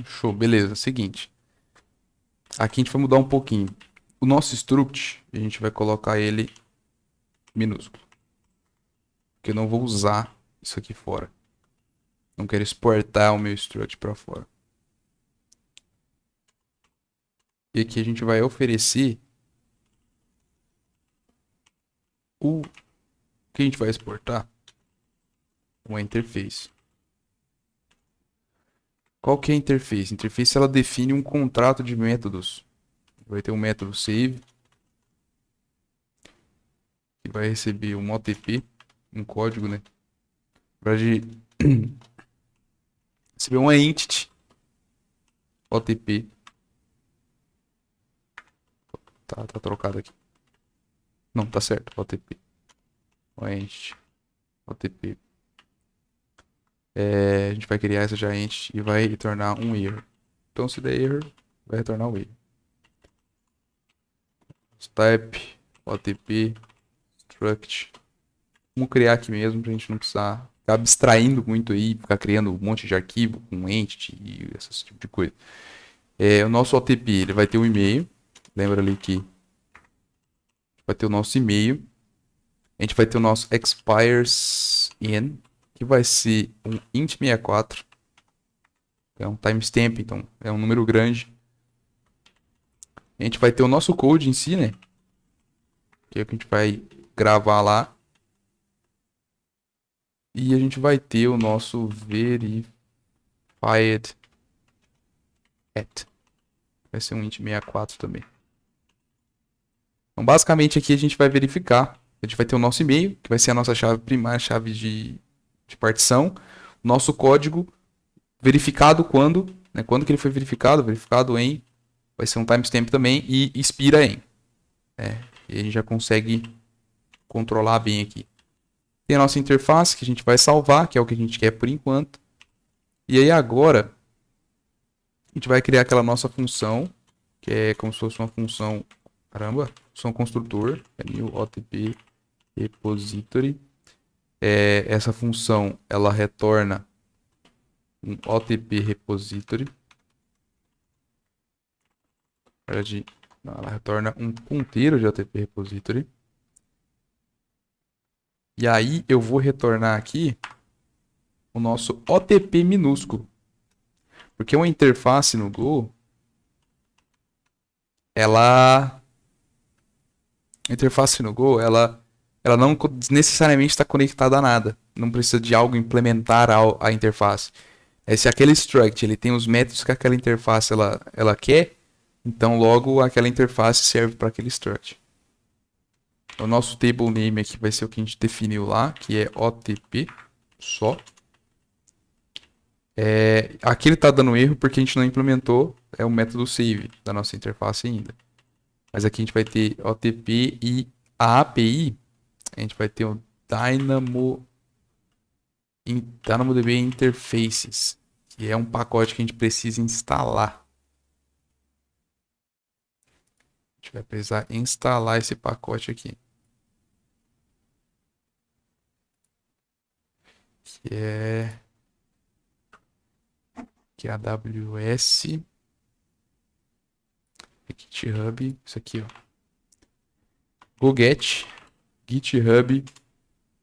Show, beleza. Seguinte. Aqui a gente vai mudar um pouquinho. O nosso struct, a gente vai colocar ele minúsculo. Porque eu não vou usar isso aqui fora. Não quero exportar o meu struct para fora. E aqui a gente vai oferecer o que a gente vai exportar. Uma interface. Qual que é a interface? A interface ela define um contrato de métodos. Vai ter um método save, que vai receber um OTP, um código, né? Para receber uma entity OTP. Tá trocado aqui. Não, tá certo. OTP. Uma entity OTP. A gente vai criar essa já entity e vai retornar um erro. Então se der erro, vai retornar um erro. Type OTP struct. Vamos criar aqui mesmo pra gente não precisar ficar abstraindo muito aí, ficar criando um monte de arquivo com entity e esse tipo de coisa. O nosso OTP ele vai ter um e-mail. Lembra ali que vai ter o nosso e-mail. A gente vai ter o nosso expires in, que vai ser um int64. É um timestamp, então é um número grande. A gente vai ter o nosso code em si, né? Que é o que a gente vai gravar lá. E a gente vai ter o nosso verified at. Vai ser um int64 também. Então, basicamente aqui a gente vai verificar. A gente vai ter o nosso e-mail, que vai ser a nossa chave primária, chave de partição. O nosso código verificado quando, né? Quando que ele foi verificado? Verificado em, vai ser um timestamp também e expira em. E a gente já consegue controlar bem aqui. Tem a nossa interface que a gente vai salvar, que é o que a gente quer por enquanto. E aí agora a gente vai criar aquela nossa função, que é como se fosse uma função, caramba, função construtor, new OTP repository. Essa função ela retorna um OTP repository. Não, ela retorna um ponteiro de OTP repository. E aí eu vou retornar aqui o nosso OTP minúsculo. Porque uma interface no Go, ela a interface no Go, ela não necessariamente está conectada a nada. Não precisa de algo implementar a interface. Se aquele struct ele tem os métodos que aquela interface ela quer, então logo aquela interface serve para aquele struct. O nosso table name aqui vai ser o que a gente definiu lá, que é OTP só. Aqui ele está dando erro porque a gente não implementou o método save da nossa interface ainda. Mas aqui a gente vai ter OTP e a API, a gente vai ter o DynamoDB Interfaces, que é um pacote que a gente precisa instalar. A gente vai precisar instalar esse pacote aqui. Que é a AWS, GitHub, isso aqui, ó. GoGet, GitHub,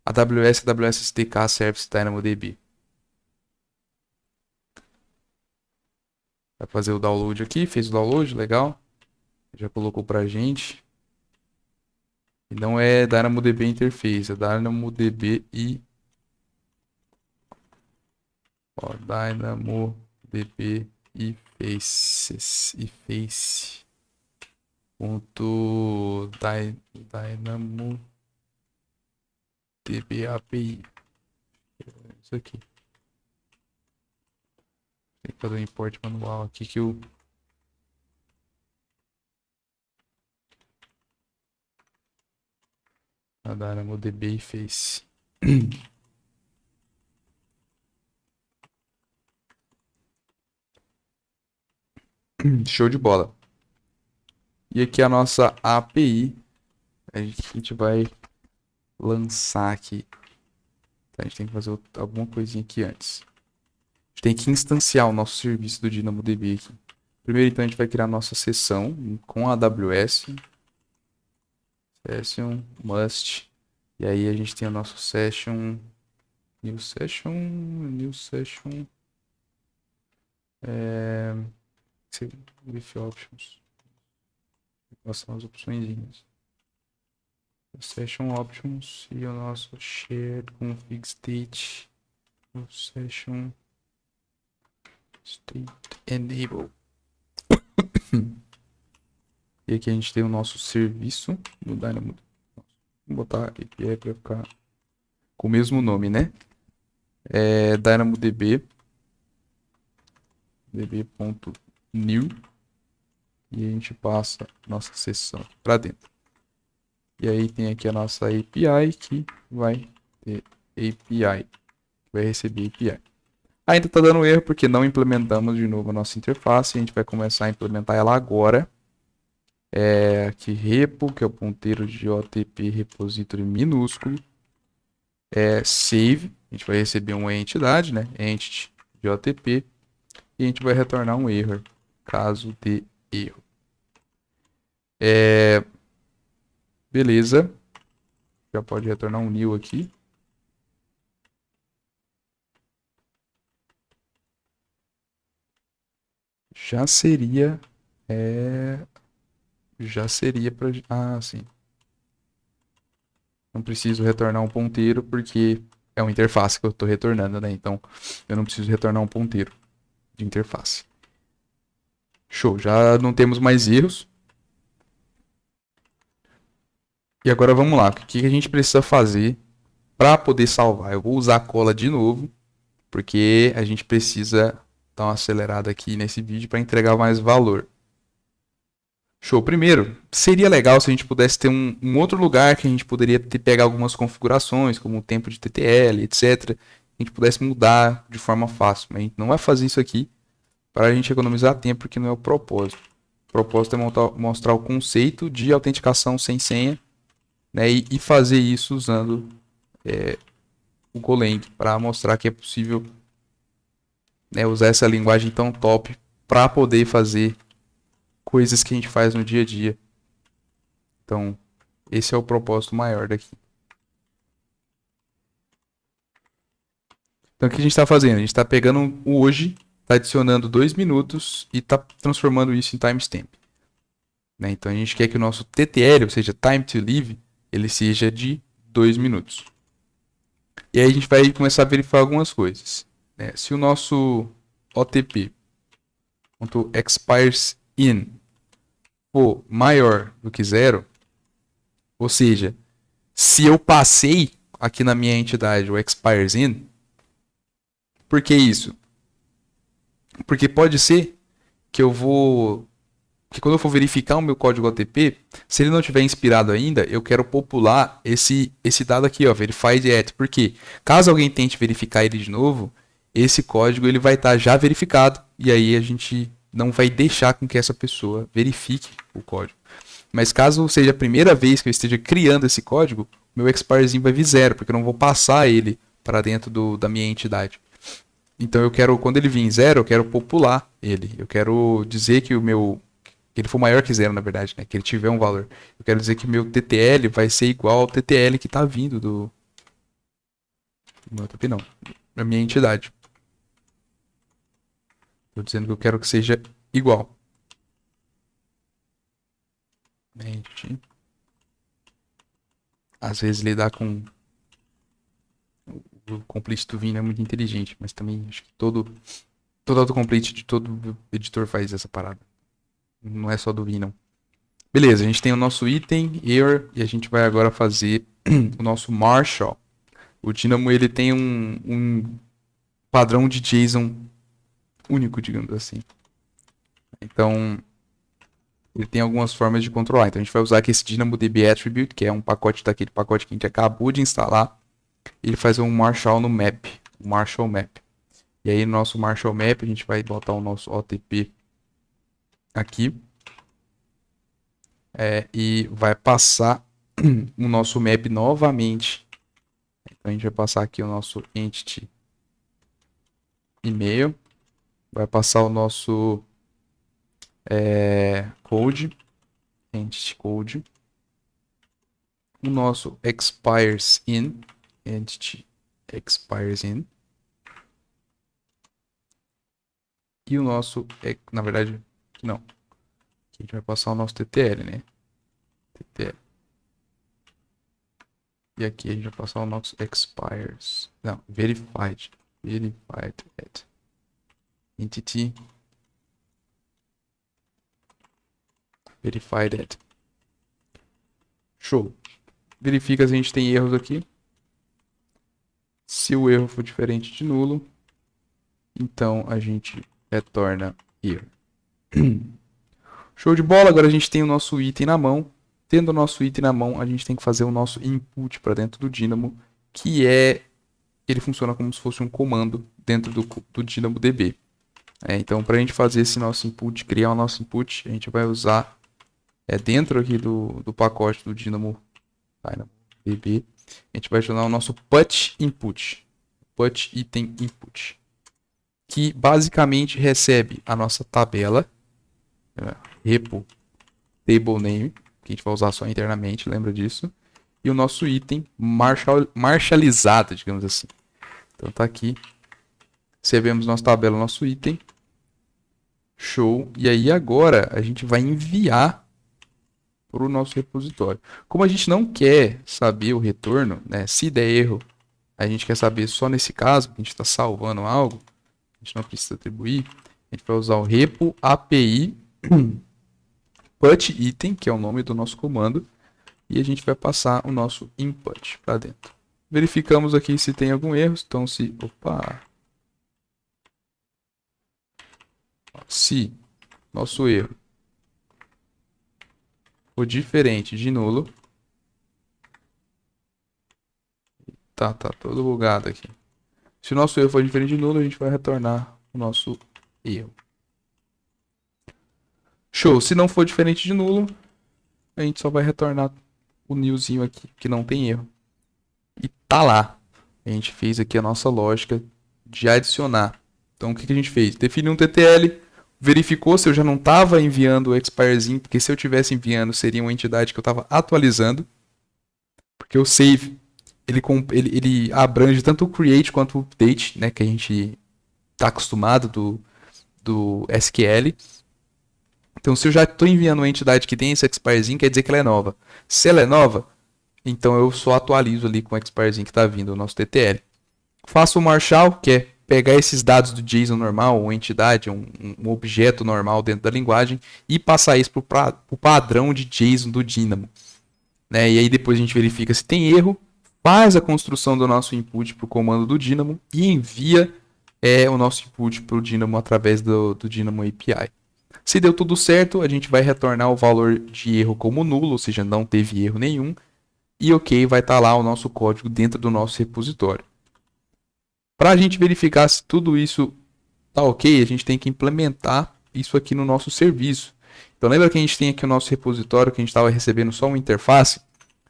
AWS SDK Service DynamoDB. Vai fazer o download aqui, fez o download, legal. Já colocou pra gente. E não é DynamoDB Interface, é DynamoDB e... Ó, DynamoDB e Faces. E Face. Ponto DynamoDB API. Isso aqui. Tem que fazer um import manual aqui que o... A DynamoDB e Face. Show de bola. E aqui a nossa API. A gente vai lançar aqui. A gente tem que fazer alguma coisinha aqui antes. tem que instanciar o nosso serviço do DynamoDB aqui. Primeiro, então, a gente vai criar a nossa sessão com a AWS. Session must. E aí a gente tem o nosso session. New session. With options. Quais são as opções? Session options e o nosso shared config state. O session state enable. E aqui a gente tem o nosso serviço do Dynamo. Vou botar API para ficar com o mesmo nome, né? DynamoDB db.new e a gente passa nossa sessão para dentro. E aí tem aqui a nossa API que vai ter API, vai receber API. Ainda está dando erro porque não implementamos de novo a nossa interface. A gente vai começar a implementar ela agora. Aqui repo, que é o ponteiro de OTP repository minúsculo. Save, a gente vai receber uma entidade, né? Entity de OTP. E a gente vai retornar um erro, caso de erro. Beleza. Já pode retornar um new aqui. Já seria para... Ah, sim. Não preciso retornar um ponteiro porque é uma interface que eu estou retornando, né? Então, eu não preciso retornar um ponteiro de interface. Show, já não temos mais erros. E agora vamos lá, o que a gente precisa fazer para poder salvar? Eu vou usar a cola de novo, porque a gente precisa dar uma acelerada aqui nesse vídeo para entregar mais valor. Show. Primeiro, seria legal se a gente pudesse ter um outro lugar que a gente poderia pegar algumas configurações, como o tempo de TTL, etc. A gente pudesse mudar de forma fácil. Mas a gente não vai fazer isso aqui para a gente economizar tempo, porque não é o propósito. O propósito é mostrar o conceito de autenticação sem senha, né, e fazer isso usando o Golang para mostrar que é possível, né, usar essa linguagem tão top para poder fazer coisas que a gente faz no dia a dia. Então, esse é o propósito maior daqui. Então, o que a gente está fazendo? A gente está pegando o hoje, está adicionando 2 minutos e está transformando isso em timestamp. Né? Então, a gente quer que o nosso TTL, ou seja, time to live, ele seja de 2 minutos. E aí a gente vai começar a verificar algumas coisas. Né? Se o nosso OTP.expires in for maior do que 0, ou seja, se eu passei aqui na minha entidade o expires in, por que isso? Porque pode ser que que quando eu for verificar o meu código OTP, se ele não tiver inspirado ainda, eu quero popular esse dado aqui, ó, verified at. Por quê? Caso alguém tente verificar ele de novo, esse código ele vai estar já verificado e aí a gente não vai deixar com que essa pessoa verifique o código. Mas caso seja a primeira vez que eu esteja criando esse código, meu expirezinho vai vir 0, porque eu não vou passar ele para dentro da minha entidade. Então eu quero, quando ele vir em 0, eu quero popular ele. Eu quero dizer que que ele for maior que 0, na verdade, né? Que ele tiver um valor. Eu quero dizer que meu TTL vai ser igual ao TTL que está vindo do meu OTP, não, da minha entidade. Estou dizendo que eu quero que seja igual. Às vezes lidar com o complete do Vim é muito inteligente, mas também acho que todo autocomplete de todo editor faz essa parada. Não é só do Vim, não. Beleza, a gente tem o nosso item, error, e a gente vai agora fazer o nosso Marshall. O Dynamo ele tem um padrão de JSON único, digamos assim. Então, ele tem algumas formas de controlar. Então, a gente vai usar aqui esse DynamoDB Attribute, que é um pacote daquele pacote que a gente acabou de instalar. Ele faz um Marshall no map, o Marshall Map. E aí, no nosso Marshall Map, a gente vai botar o nosso OTP aqui. E vai passar o nosso map novamente. Então, a gente vai passar aqui o nosso entity e-mail, vai passar o nosso code, entity code, o nosso expires in, entity expires in, e o nosso, na verdade, não, aqui a gente vai passar o nosso TTL, né? TTL. E aqui a gente vai passar o nosso expires, não, verified at entity verified at. Show. Verifica se a gente tem erros aqui. Se o erro for diferente de nulo, então a gente retorna erro. Show de bola, agora a gente tem o nosso item na mão. Tendo o nosso item na mão, a gente tem que fazer o nosso input para dentro do Dynamo, que ele funciona como se fosse um comando dentro do DynamoDB. Então, para a gente fazer esse nosso input, criar o nosso input, a gente vai usar dentro aqui do pacote do DynamoDB, a gente vai chamar o nosso put input, put item input, que basicamente recebe a nossa tabela, repo table name, que a gente vai usar só internamente, lembra disso, e o nosso item marshalizado, digamos assim. Então tá aqui, recebemos nossa tabela, nosso item, show, e aí agora a gente vai enviar para o nosso repositório. Como a gente não quer saber o retorno, né, se der erro, a gente quer saber só nesse caso, que a gente está salvando algo, a gente não precisa atribuir, a gente vai usar o repo API put item, que é o nome do nosso comando, e a gente vai passar o nosso input para dentro. Verificamos aqui se tem algum erro, então se nosso erro for diferente de nulo, tá todo bugado aqui. Se o nosso erro for diferente de nulo, a gente vai retornar o nosso erro. Show, se não for diferente de nulo, a gente só vai retornar o newzinho aqui, que não tem erro. E tá lá. A gente fez aqui a nossa lógica de adicionar. Então o que a gente fez? Definiu um TTL, verificou se eu já não estava enviando o expirezinho, porque se eu tivesse enviando seria uma entidade que eu estava atualizando. Porque o save ele abrange tanto o create quanto o update, né, que a gente está acostumado do SQL. Então se eu já estou enviando uma entidade que tem esse expirezinho, quer dizer que ela é nova. Se ela é nova, então eu só atualizo ali com o expirezinho que está vindo, o nosso TTL. Faço o Marshal, que é pegar esses dados do JSON normal, uma entidade, um objeto normal dentro da linguagem, e passar isso para o padrão de JSON do Dynamo. Né? E aí depois a gente verifica se tem erro, faz a construção do nosso input para o comando do Dynamo e envia o nosso input para o Dynamo através do Dynamo API. Se deu tudo certo, a gente vai retornar o valor de erro como nulo, ou seja, não teve erro nenhum. E ok, vai estar lá o nosso código dentro do nosso repositório. Para a gente verificar se tudo isso tá ok, a gente tem que implementar isso aqui no nosso serviço. Então lembra que a gente tem aqui o nosso repositório que a gente estava recebendo só uma interface?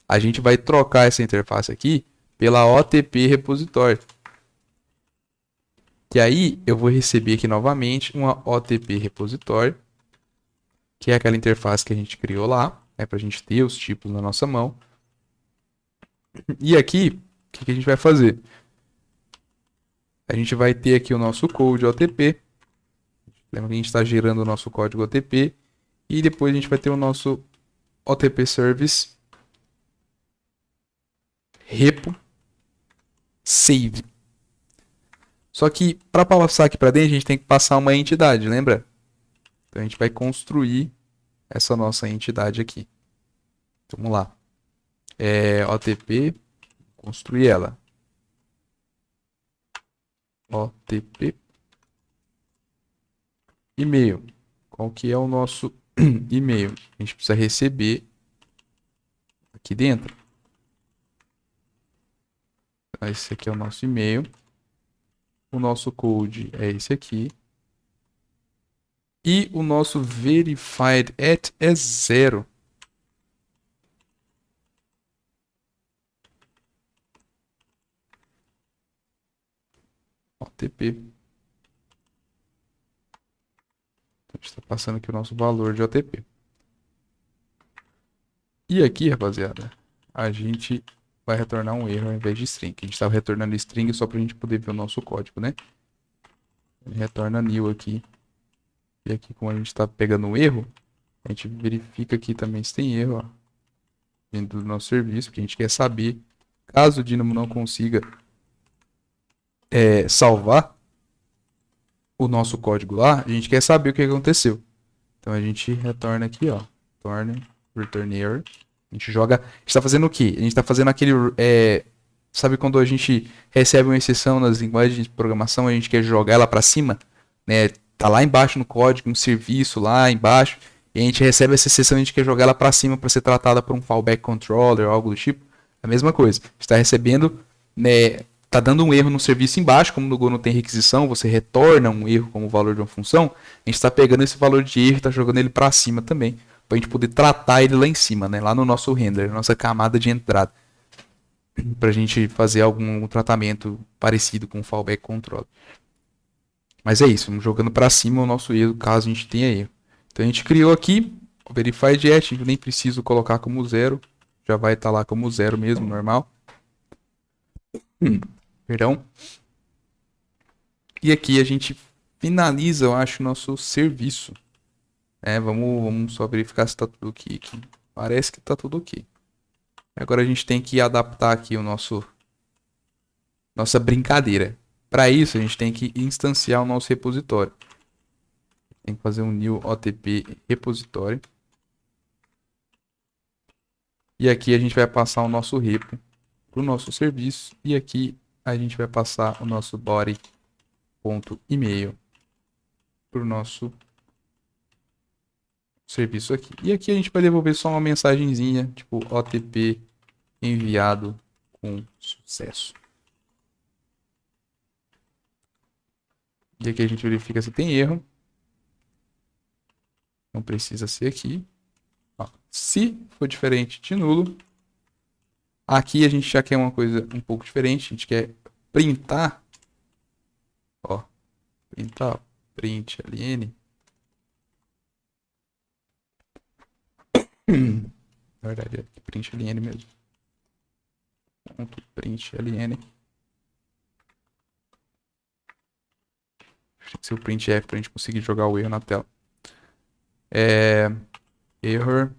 A gente vai trocar essa interface aqui pela OTP repositório. Que aí eu vou receber aqui novamente uma OTP repositório, que é aquela interface que a gente criou lá, para a gente ter os tipos na nossa mão. E aqui, o que a gente vai fazer? A gente vai ter aqui o nosso code OTP. Lembra que a gente está gerando o nosso código OTP. E depois a gente vai ter o nosso OTP Service repo save. Só que para passar aqui para dentro, a gente tem que passar uma entidade, lembra? Então a gente vai construir essa nossa entidade aqui. Vamos lá. OTP, construir ela. OTP e-mail. Qual que é o nosso e-mail? A gente precisa receber aqui dentro. Então, esse aqui é o nosso e-mail. O nosso code é esse aqui. E o nosso verified at é 0. OTP. Só passando aqui o nosso valor de OTP. E aqui, rapaziada, a gente vai retornar um erro ao invés de string. A gente estava retornando string só para a gente poder ver o nosso código, né? Ele retorna new aqui. E aqui, como a gente está pegando um erro, a gente verifica aqui também se tem erro, ó, dentro do nosso serviço, porque a gente quer saber, caso o Dynamo não consiga salvar o nosso código lá, a gente quer saber o que aconteceu. Então a gente retorna aqui, ó, return error. A gente joga, a gente está fazendo o quê? A gente está fazendo aquele, sabe quando a gente recebe uma exceção nas linguagens de programação, a gente quer jogar ela para cima, né? Tá lá embaixo no código, um serviço lá embaixo, e a gente recebe essa exceção e a gente quer jogar ela para cima para ser tratada por um fallback controller ou algo do tipo. A mesma coisa. Está recebendo, né? Tá dando um erro no serviço embaixo, como no Go não tem requisição, você retorna um erro como valor de uma função, a gente está pegando esse valor de erro e está jogando ele para cima também, para a gente poder tratar ele lá em cima, né? Lá no nosso render, nossa camada de entrada, para a gente fazer algum tratamento parecido com o fallback controller. Mas é isso, vamos jogando para cima o nosso erro, caso a gente tenha erro. Então a gente criou aqui o verify jet, nem preciso colocar como zero, já vai estar lá como zero mesmo, normal. Perdão. E aqui a gente finaliza, eu acho, o nosso serviço. Vamos só verificar se está tudo ok aqui. Parece que está tudo ok. Agora a gente tem que adaptar aqui nossa brincadeira. Para isso, a gente tem que instanciar o nosso repositório. Tem que fazer um new OTP repositório. E aqui a gente vai passar o nosso repo para o nosso serviço. E aqui a gente vai passar o nosso body.email para o nosso serviço aqui. E aqui a gente vai devolver só uma mensagenzinha, tipo OTP enviado com sucesso. E aqui a gente verifica se tem erro. Não precisa ser aqui. Ó, se for diferente de nulo. Aqui a gente já quer uma coisa um pouco diferente. A gente quer printar. Ó, printar, print ln. Na verdade é print ln mesmo. Ponto print ln. Tem que ser o printf para a gente conseguir jogar o erro na tela. Error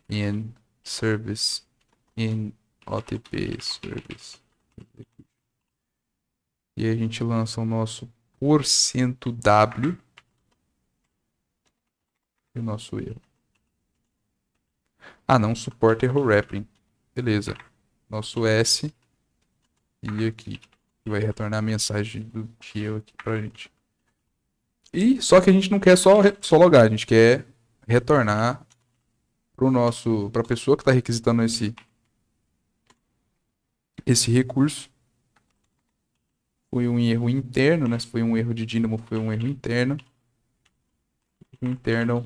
in service in OTP service. E aí a gente lança o nosso %w e o nosso erro. Ah, não suporta error wrapping. Beleza. Nosso S e aqui vai retornar a mensagem do erro aqui pra gente. E só que a gente não quer só logar, a gente quer retornar para a pessoa que está requisitando esse recurso. Foi um erro interno, né? Se foi um erro de Dynamo, foi um erro interno. Internal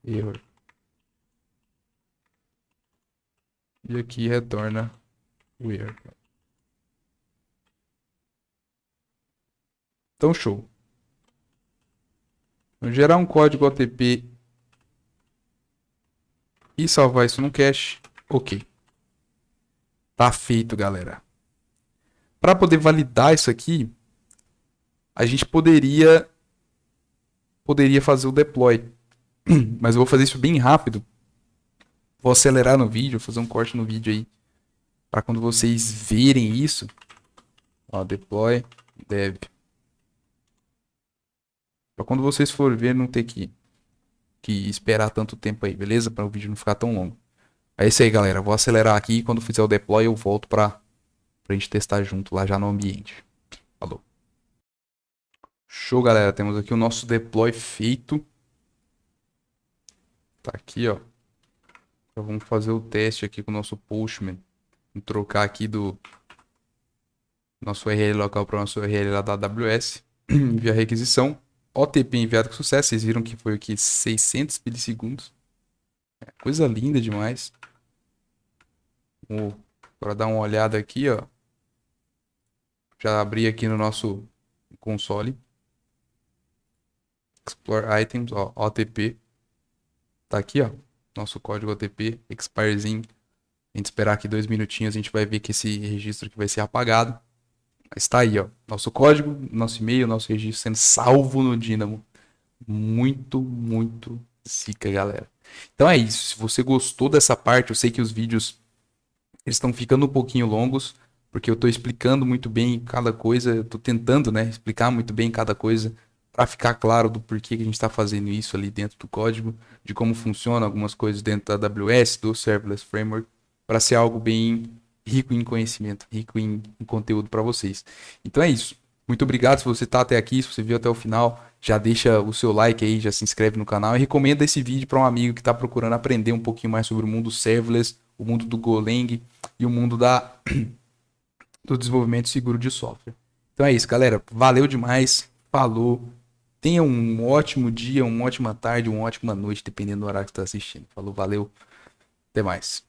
error. E aqui retorna o erro. Então, show. Vou gerar um código OTP e salvar isso no cache. Ok. Tá feito, galera. Para poder validar isso aqui, a gente poderia fazer o deploy. Mas eu vou fazer isso bem rápido. Vou acelerar no vídeo, fazer um corte no vídeo aí. Para quando vocês verem isso. Ó, deploy dev. Para quando vocês forem ver, não ter que esperar tanto tempo aí, beleza? Para o vídeo não ficar tão longo. É isso aí, galera. Vou acelerar aqui e quando fizer o deploy eu volto pra gente testar junto lá já no ambiente. Falou. Show, galera. Temos aqui o nosso deploy feito. Tá aqui, ó. Então vamos fazer o teste aqui com o nosso Postman. Vamos trocar aqui do nosso URL local para o nosso URL lá da AWS. Enviar requisição. OTP enviado com sucesso. Vocês viram que foi aqui 600 milissegundos. Coisa linda demais. Vamos agora dar uma olhada aqui, ó. Já abri aqui no nosso console. Explore Items, ó, OTP. Tá aqui, ó. Nosso código OTP, expirezinho. A gente esperar aqui 2 minutinhos, a gente vai ver que esse registro aqui vai ser apagado. Mas tá aí, ó. Nosso código, nosso e-mail, nosso registro sendo salvo no Dynamo. Muito, muito zica, galera. Então é isso. Se você gostou dessa parte, eu sei que os vídeos eles estão ficando um pouquinho longos, porque eu estou explicando muito bem cada coisa, eu estou tentando, né, explicar muito bem cada coisa para ficar claro do porquê que a gente está fazendo isso ali dentro do código, de como funciona algumas coisas dentro da AWS, do Serverless Framework, para ser algo bem rico em conhecimento, rico em conteúdo para vocês. Então é isso. Muito obrigado se você está até aqui, se você viu até o final, já deixa o seu like aí, já se inscreve no canal e recomenda esse vídeo para um amigo que está procurando aprender um pouquinho mais sobre o mundo serverless, o mundo do Golang e o mundo do desenvolvimento seguro de software. Então é isso, galera. Valeu demais. Falou. Tenha um ótimo dia, uma ótima tarde, uma ótima noite, dependendo do horário que você está assistindo. Falou, valeu. Até mais.